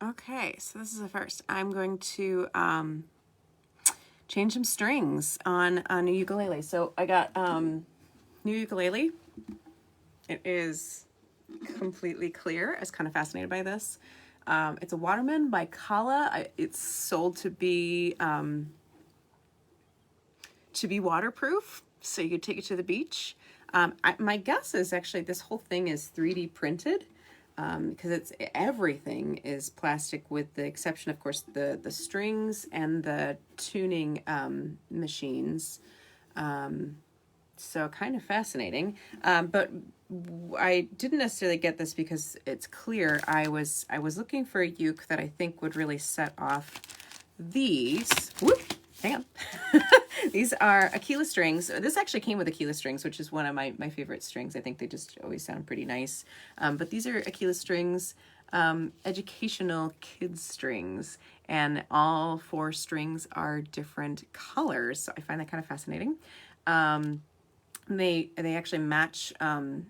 Okay, so this is the first. I'm going to change some strings on a ukulele. So I got new ukulele. It is completely clear. I was kind of fascinated by this. It's a Waterman by Kala. It's sold to be waterproof, so you could take it to the beach. My guess is actually this whole thing is 3D printed, because everything is plastic with the exception, of course, the strings and the tuning machines. So kind of fascinating. But I didn't necessarily get this because it's clear. I was looking for a uke that I think would really set off these. Whoop, hang on. These are Aquila strings. This actually came with Aquila strings, which is one of my favorite strings. I think they just always sound pretty nice. But these are Aquila strings, educational kids strings, and all 4 strings are different colors. So I find that kind of fascinating. They actually match in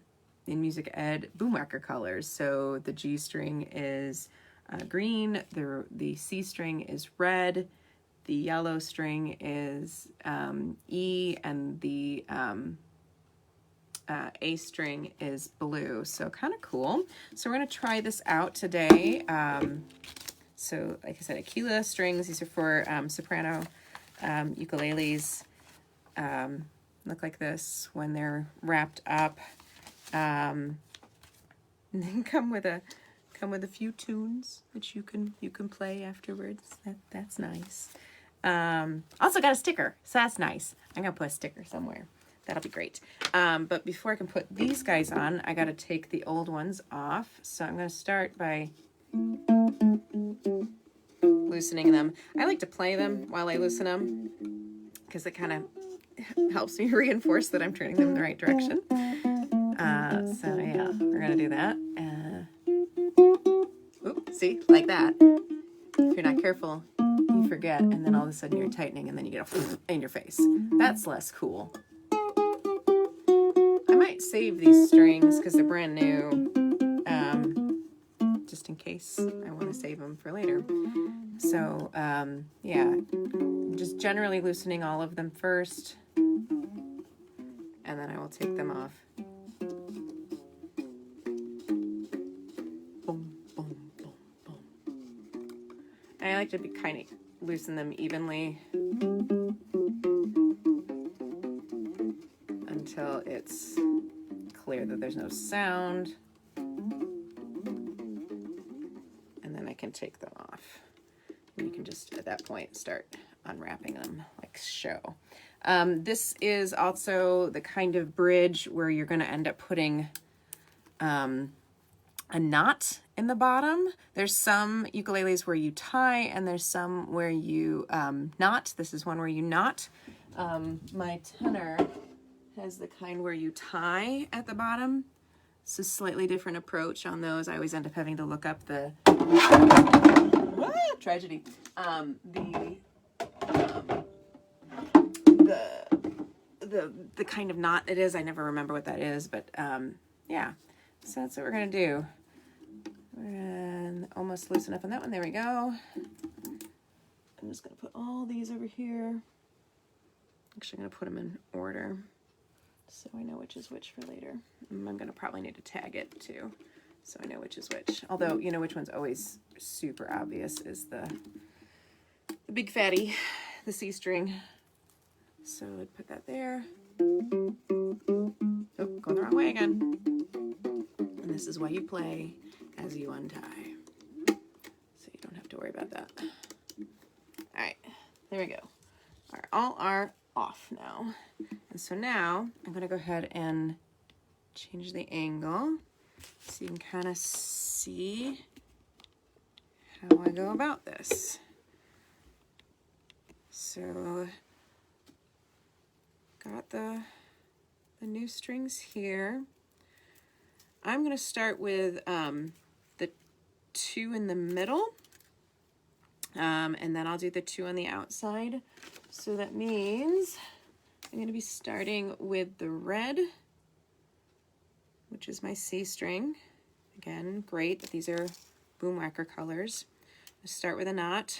music ed boomwhacker colors. So the G string is green, the C string is red, the yellow string is E, and the A string is blue. So kind of cool. So we're going to try this out today. So like I said, Aquila strings, these are for soprano ukuleles. Look like this when they're wrapped up. And then come with a few tunes that you can play afterwards. That's nice. Also got a sticker, so that's nice. I'm gonna put a sticker somewhere. That'll be great. But before I can put these guys on, I gotta take the old ones off. So I'm gonna start by loosening them. I like to play them while I loosen them because it kind of helps me reinforce that I'm turning them in the right direction. So yeah, we're gonna do that. See, like that. If you're not careful, you forget, and then all of a sudden you're tightening, and then you get a in your face. That's less cool. I might save these strings because they're brand new, just in case I want to save them for later. So yeah, just generally loosening all of them first, and then I will take them off. I like to kind of loosen them evenly until it's clear that there's no sound. And then I can take them off. And you can just, at that point, start unwrapping them like so. This is also the kind of bridge where you're going to end up putting a knot in the bottom. There's some ukuleles where you tie, and there's some where you knot. This is one where you knot. My tenor has the kind where you tie at the bottom. It's a slightly different approach on those. I always end up having to look up the tragedy. The kind of knot it is. I never remember what that is, but yeah. So that's what we're gonna do. And almost loosen up on that one. There we go. I'm just going to put all these over here. Actually, I'm going to put them in order so I know which is which for later. I'm going to probably need to tag it too so I know which is which. Although, you know which one's always super obvious is the big fatty, the C string. So I'd put that there. Oh, going the wrong way again. And this is why you play as you untie, so you don't have to worry about that. All right, there we go. All are off now, and so now I'm going to go ahead and change the angle so you can kind of see how I go about this. So got the new strings here. I'm going to start with the 2 in the middle, and then I'll do the 2 on the outside. So that means I'm going to be starting with the red, which is my C string. Again, great that these are boomwhacker colors. Start with a knot.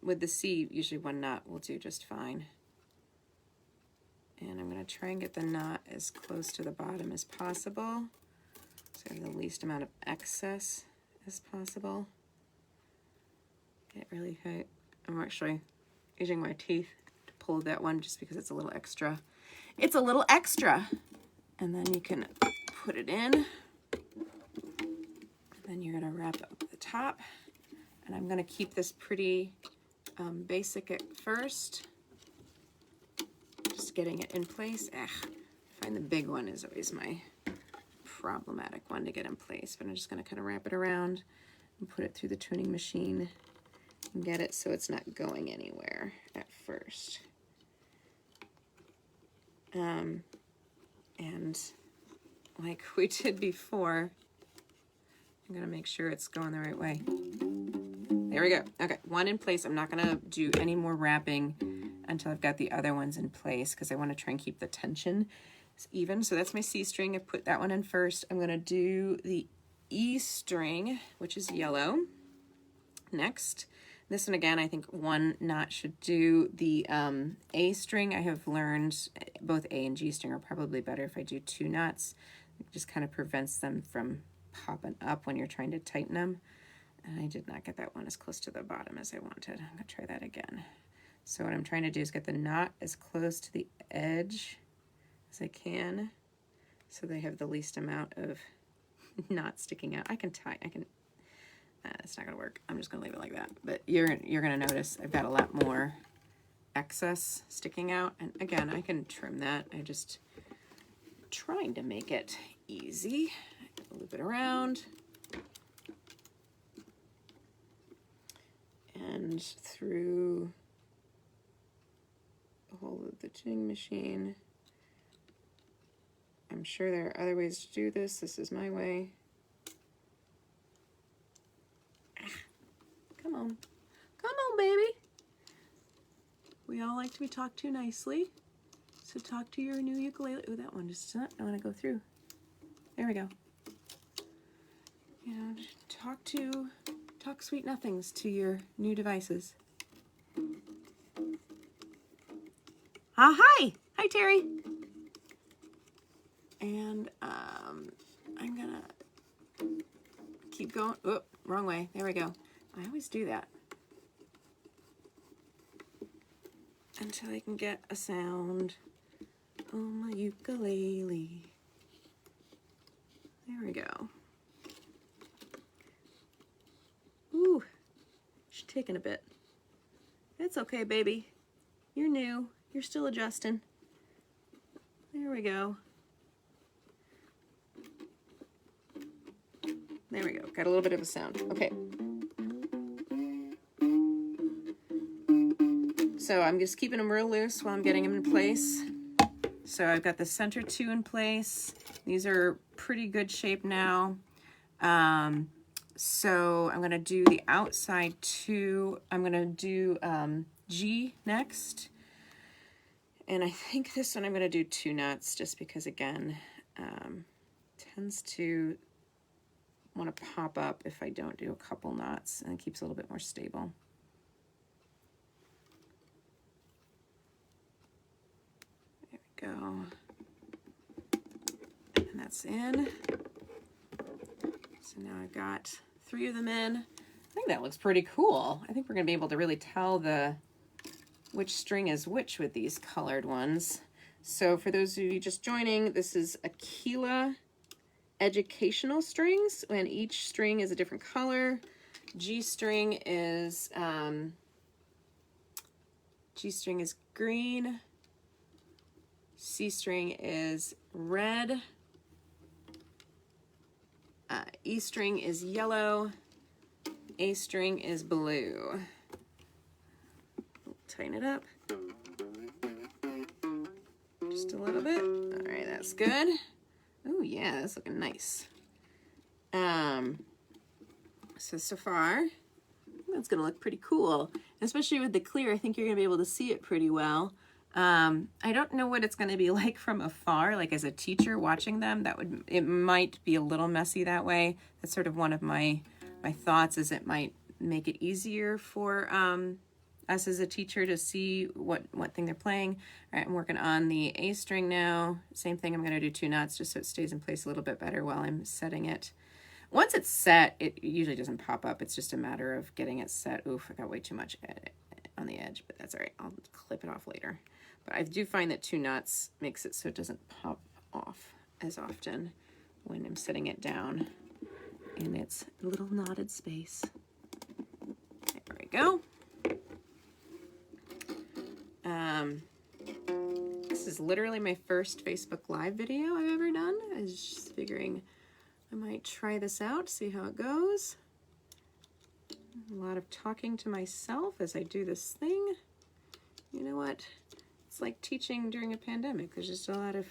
With the C, usually one knot will do just fine. And I'm going to try and get the knot as close to the bottom as possible, so I have the least amount of excess as possible. Get really tight. I'm actually using my teeth to pull that one just because it's a little extra. It's a little extra. And then you can put it in. Then you're going to wrap up the top. And I'm going to keep this pretty basic at first. Just getting it in place. I find the big one is always my problematic one to get in place. But I'm just going to kind of wrap it around and put it through the tuning machine and get it so it's not going anywhere at first. And like we did before, I'm going to make sure it's going the right way. There we go. Okay, one in place. I'm not going to do any more wrapping until I've got the other ones in place because I want to try and keep the tension even. So that's my C string. I put that one in first. I'm going to do the E string, which is yellow, next. This one, again, I think one knot should do. The A string, I have learned both A and G string are probably better if I do 2 knots. It just kind of prevents them from popping up when you're trying to tighten them. And I did not get that one as close to the bottom as I wanted. I'm going to try that again. So what I'm trying to do is get the knot as close to the edge as I can so they have the least amount of knot sticking out. I can tie, it's not going to work. I'm just going to leave it like that. But you're going to notice I've got a lot more excess sticking out. And again, I can trim that. I just trying to make it easy. Loop it around. And through the whole of the tuning machine. I'm sure there are other ways to do this. This is my way. Come on. Come on, baby. We all like to be talked to nicely. So talk to your new ukulele. Oh, that one just not. I want to go through. There we go. You know, talk sweet nothings to your new devices. Hi. Hi, Terry. And I'm gonna keep going. Oh, wrong way. There we go. I always do that until I can get a sound on my ukulele. There we go. Ooh, she's taking a bit. It's okay, baby. You're new. You're still adjusting. There we go. There we go. Got a little bit of a sound. Okay. So I'm just keeping them real loose while I'm getting them in place. So I've got the center 2 in place. These are pretty good shape now. So I'm going to do the outside 2. I'm going to do G next. And I think this one I'm going to do 2 knots just because, again, tends to want to pop up if I don't do a couple knots, and it keeps it a little bit more stable. There we go. And that's in. So now I've got 3 of them in. I think that looks pretty cool. I think we're going to be able to really tell which string is which with these colored ones. So for those of you just joining, this is Aquila educational strings, and each string is a different color. G string is green. C string is red. E string is yellow. A string is blue. Tighten it up just a little bit. All right, that's good. Oh yeah, that's looking nice. So far, that's gonna look pretty cool. Especially with the clear, I think you're gonna be able to see it pretty well. I don't know what it's gonna be like from afar, like as a teacher watching them. It might be a little messy that way. That's sort of one of my thoughts, is it might make it easier for us as a teacher to see what thing they're playing. All right, I'm working on the A string now. Same thing, I'm going to do 2 knots just so it stays in place a little bit better while I'm setting it. Once it's set, it usually doesn't pop up. It's just a matter of getting it set. Oof, I got way too much on the edge, but that's all right. I'll clip it off later. But I do find that 2 knots makes it so it doesn't pop off as often when I'm setting it down in its little knotted space. There we go. This is literally my first Facebook Live video I've ever done. I was just figuring I might try this out, see how it goes. A lot of talking to myself as I do this thing. You know what? It's like teaching during a pandemic. There's just a lot of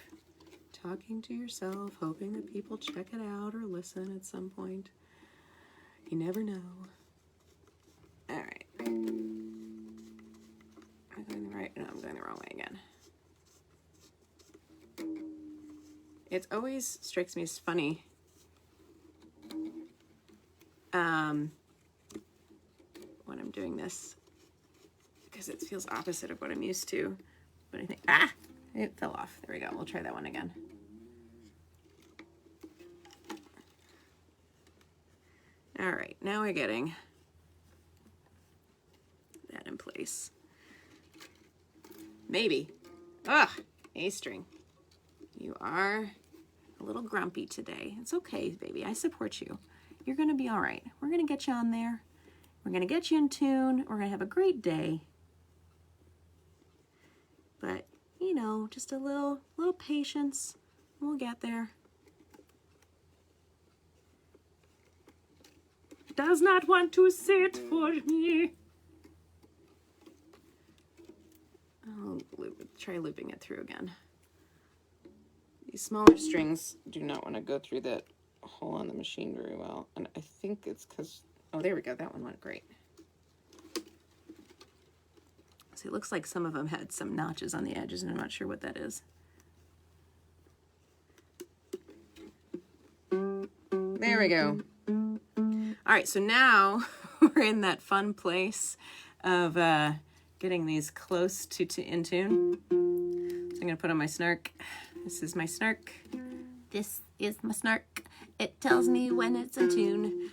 talking to yourself, hoping that people check it out or listen at some point. You never know. All right. Am I going the right? No, I'm going the wrong way again. It always strikes me as funny when I'm doing this, because it feels opposite of what I'm used to. But I think, it fell off. There we go. We'll try that one again. All right, now we're getting that in place. Maybe. A string. You are a little grumpy today. It's okay, baby. I support you. You're going to be all right. We're going to get you on there. We're going to get you in tune. We're going to have a great day. But, you know, just a little patience. We'll get there. Does not want to sit for me. I'll try looping it through again. These smaller strings do not want to go through that hole on the machine very well. And I think it's because, oh, there we go. That one went great. So it looks like some of them had some notches on the edges, and I'm not sure what that is. There we go. All right, so now we're in that fun place of getting these close to in tune. So I'm going to put on my snark. This is my snark. This is my snark. It tells me when it's in tune.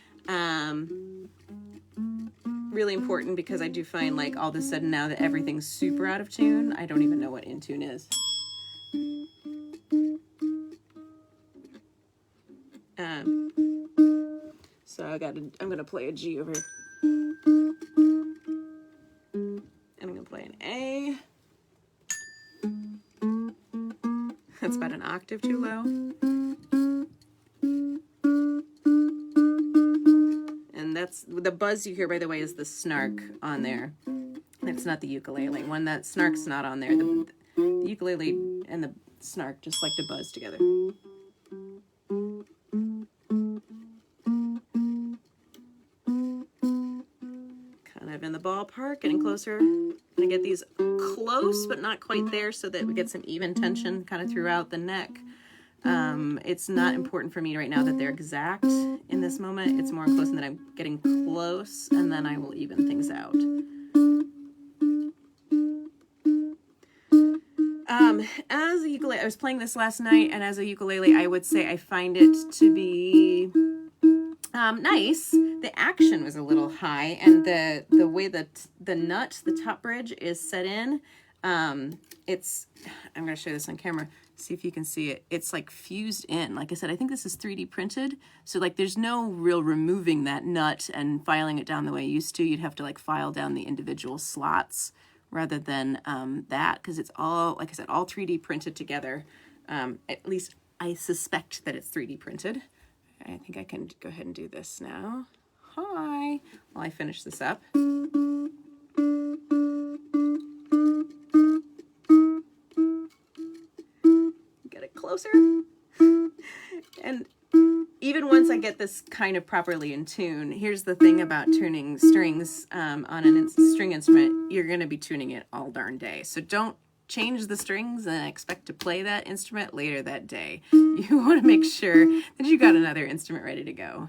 Really important, because I do find, like, all of a sudden now that everything's super out of tune, I don't even know what in tune is. So I'm gonna play a G over here. And I'm gonna play an A. That's about an octave too low. And that's the buzz you hear, by the way, is the snark on there. It's not the ukulele. When that snark's not on there, the ukulele and the snark just like to buzz together. Kind of in the ballpark, getting closer. I'm gonna get these close, but not quite there, so that we get some even tension kind of throughout the neck. It's not important for me right now that they're exact in this moment. It's more close, and that I'm getting close, and then I will even things out. As a ukulele, I was playing this last night, and as a ukulele, I would say I find it to be nice. The action was a little high, and the way that the nut, the top bridge, is set in, I'm going to show this on camera, see if you can see it. It's like fused in. Like I said, I think this is 3D printed, so like there's no real removing that nut and filing it down the way you used to. You'd have to like file down the individual slots rather than that, because it's all, like I said, all 3D printed together. At least I suspect that it's 3D printed. I think I can go ahead and do this now. Hi, while I finish this up. Get it closer. And even once I get this kind of properly in tune, here's the thing about tuning strings on a string instrument. You're going to be tuning it all darn day. So don't change the strings and expect to play that instrument later that day. You want to make sure that you got another instrument ready to go.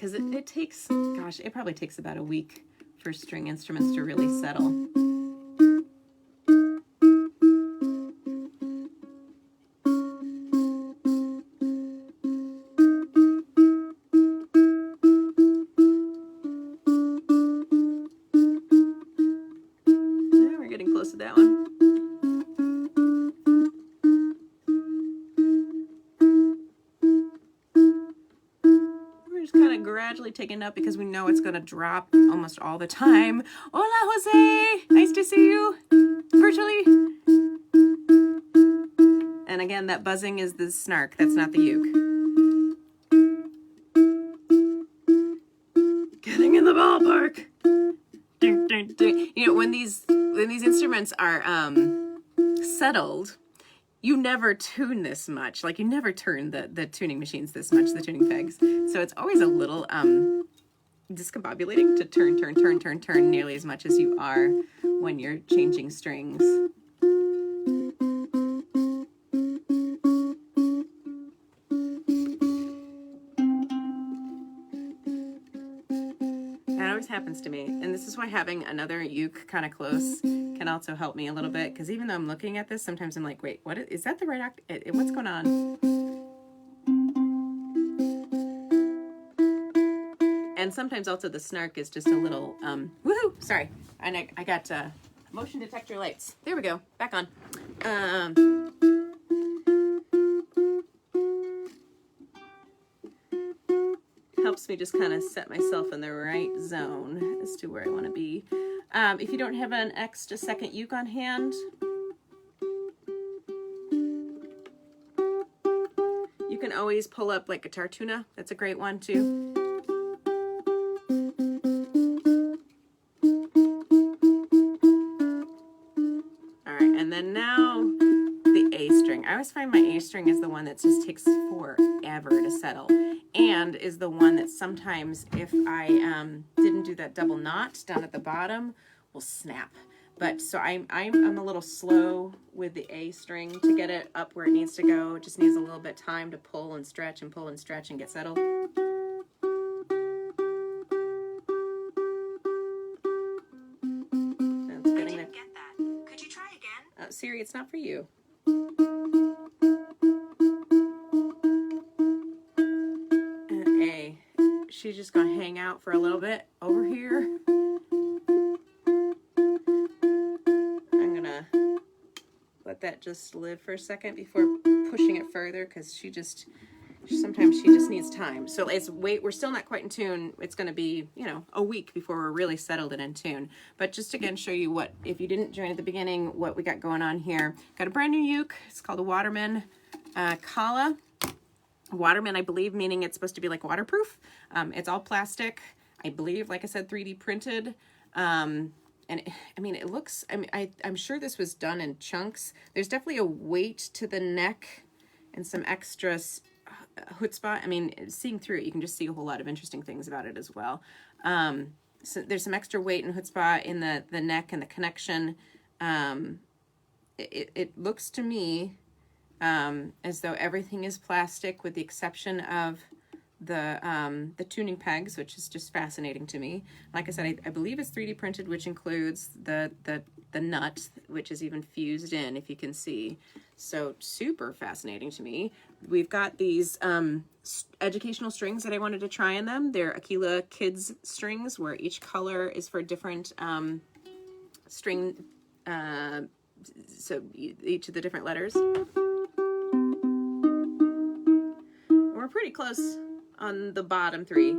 because it takes, gosh, it probably takes about a week for string instruments to really settle. We're getting close to that one. Gradually taking it up because we know it's going to drop almost all the time. Hola, Jose! Nice to see you virtually. And again, that buzzing is the snark. That's not the uke. Getting in the ballpark. You know, when these instruments are settled, you never tune this much. Like, you never turn the tuning machines this much, the tuning pegs. So it's always a little discombobulating to turn nearly as much as you are when you're changing strings. That always happens to me. And this is why having another uke kind of close can also help me a little bit, because even though I'm looking at this, sometimes I'm like, wait, what is that the right octave? What's going on? And sometimes also the snark is just a little, woohoo, sorry. And I got motion detector lights. There we go, back on. Helps me just kind of set myself in the right zone as to where I want to be. If you don't have an extra second uke on hand, you can always pull up like Guitar Tuna. That's a great one too. All right, and then now the A string. I always find my A string is the one that just takes forever to settle, and is the one that sometimes, if I didn't do that double knot down at the bottom, will snap. But so I'm a little slow with the A string to get it up where it needs to go. It just needs a little bit of time to pull and stretch and pull and stretch and get settled. That's getting there. Get that. Could you try again? Siri, it's not for you. And A, she's just gonna hang out for a little bit over here. Let that just live for a second before pushing it further, because sometimes she just needs time. So we're still not quite in tune. It's going to be, you know, a week before we're really settled and in tune. But just again, show you what, if you didn't join at the beginning, what we got going on here. Got a brand new uke. It's called a Waterman Kala. Waterman, I believe, meaning it's supposed to be like waterproof. It's all plastic, I believe, like I said, 3D printed. And I mean, it looks, I'm sure this was done in chunks. There's definitely a weight to the neck and some extra chutzpah. I mean, seeing through it, you can just see a whole lot of interesting things about it as well. So there's some extra weight and chutzpah in the neck and the connection. It looks to me as though everything is plastic with the exception of the tuning pegs, which is just fascinating to me. Like I said, I believe it's 3D printed, which includes the nut, which is even fused in, if you can see. So super fascinating to me. We've got these educational strings that I wanted to try in them. They're Aquila Kids strings, where each color is for a different string, so each of the different letters. We're pretty close on the bottom three.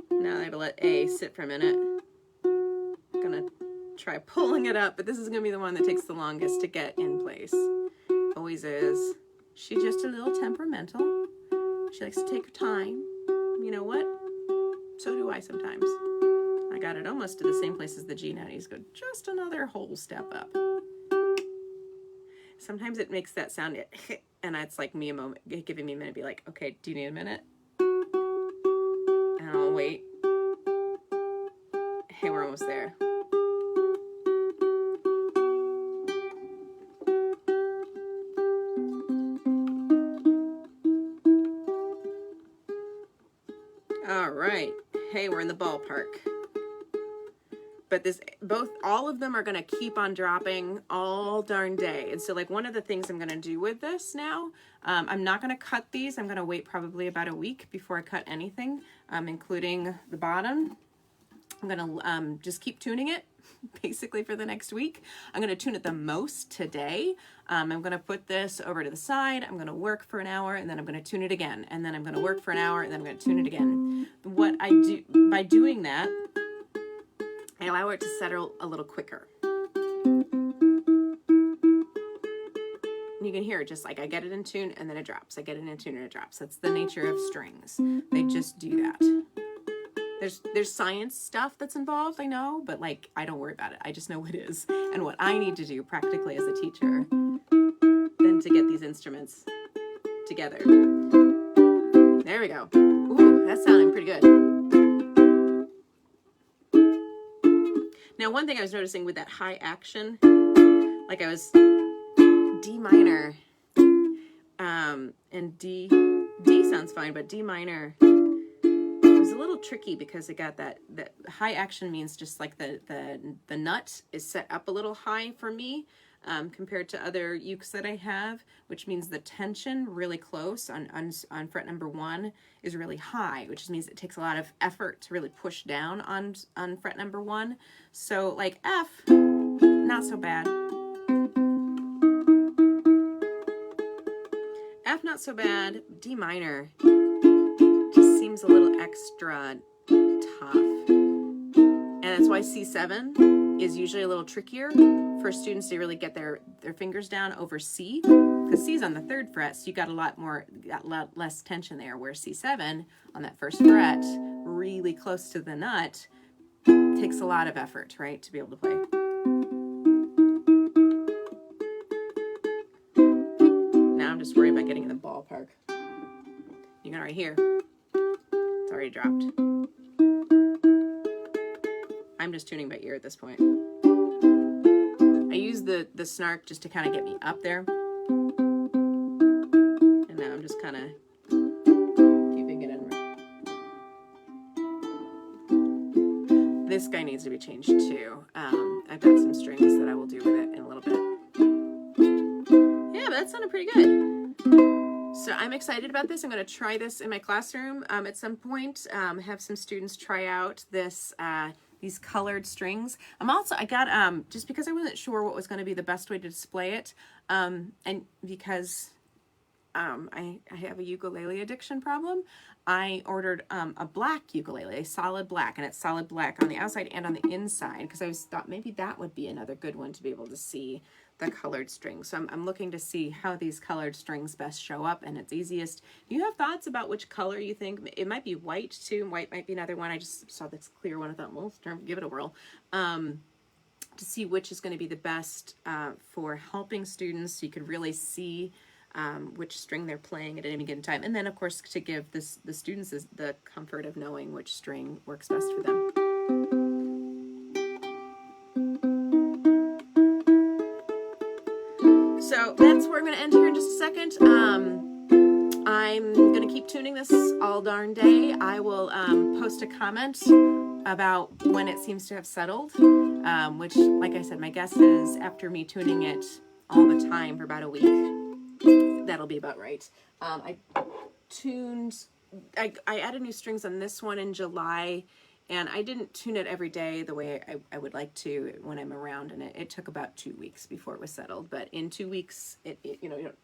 Now I have to let A sit for a minute. I'm gonna try pulling it up, but this is gonna be the one that takes the longest to get in place. Always is. She's just a little temperamental. She likes to take her time. You know what? So do I sometimes. I got it almost to the same place as the G. Now he's go just another whole step up. Sometimes it makes that sound, and it's like me a moment, giving me a minute to be like, okay, do you need a minute? And I'll wait. Hey, we're almost there. All right. Hey, we're in the ballpark. But all of them are going to keep on dropping all darn day. And so like one of the things I'm going to do with this now, I'm not going to cut these. I'm going to wait probably about a week before I cut anything, including the bottom. I'm going to just keep tuning it basically for the next week. I'm going to tune it the most today. I'm going to put this over to the side. I'm going to work for an hour and then I'm going to tune it again. And then I'm going to work for an hour and then I'm going to tune it again. What I do by doing that, I allow it to settle a little quicker. You can hear it just like I get it in tune and then it drops. I get it in tune and it drops. That's the nature of strings. They just do that. There's science stuff that's involved, I know, but like I don't worry about it. I just know what it is and what I need to do practically as a teacher then to get these instruments together. There we go. Ooh, that's sounding pretty good. Now, one thing I was noticing with that high action, like I was D minor, and D sounds fine, but D minor was a little tricky because it got that high action means just like the nut is set up a little high for me compared to other ukes that I have, which means the tension really close on fret number 1 is really high, which means it takes a lot of effort to really push down on fret number 1. So like F, not so bad. F not so bad. D minor just seems a little extra tough. And that's why C7 is usually a little trickier for students to really get their fingers down over C, because C's on the 3rd fret, so you got a lot less tension there, where C7 on that 1st fret, really close to the nut, takes a lot of effort, right, to be able to play. Now I'm just worried about getting in the ballpark. You can already hear, it's already dropped. I'm just tuning by ear at this point. I use the snark just to kind of get me up there. And now I'm just kind of keeping it in. This guy needs to be changed too. I've got some strings that I will do with it in a little bit. Yeah, but that sounded pretty good. So I'm excited about this. I'm going to try this in my classroom at some point. Have some students try out this these colored strings. I got just because I wasn't sure what was going to be the best way to display it, and because I have a ukulele addiction problem, I ordered a black ukulele, a solid black, and it's solid black on the outside and on the inside, because I thought maybe that would be another good one to be able to see the colored strings. So I'm looking to see how these colored strings best show up, and it's easiest. Do you have thoughts about which color you think? It might be white too. White might be another one. I just saw this clear one. I thought, well, give it a whirl. To see which is going to be the best for helping students, so you could really see which string they're playing at any given time. And then, of course, to give the students the comfort of knowing which string works best for them. So that's where I'm going to end here in just a second. I'm going to keep tuning this all darn day. I will post a comment about when it seems to have settled, which, like I said, my guess is after me tuning it all the time for about a week, that'll be about right. I added new strings on this one in July, and I didn't tune it every day the way I would like to when I'm around, and it took about 2 weeks before it was settled. But in 2 weeks,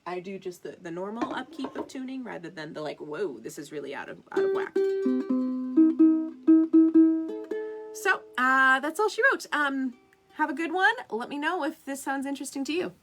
I do just the normal upkeep of tuning rather than the like, whoa, this is really out of whack. So that's all she wrote. Have a good one. Let me know if this sounds interesting to you.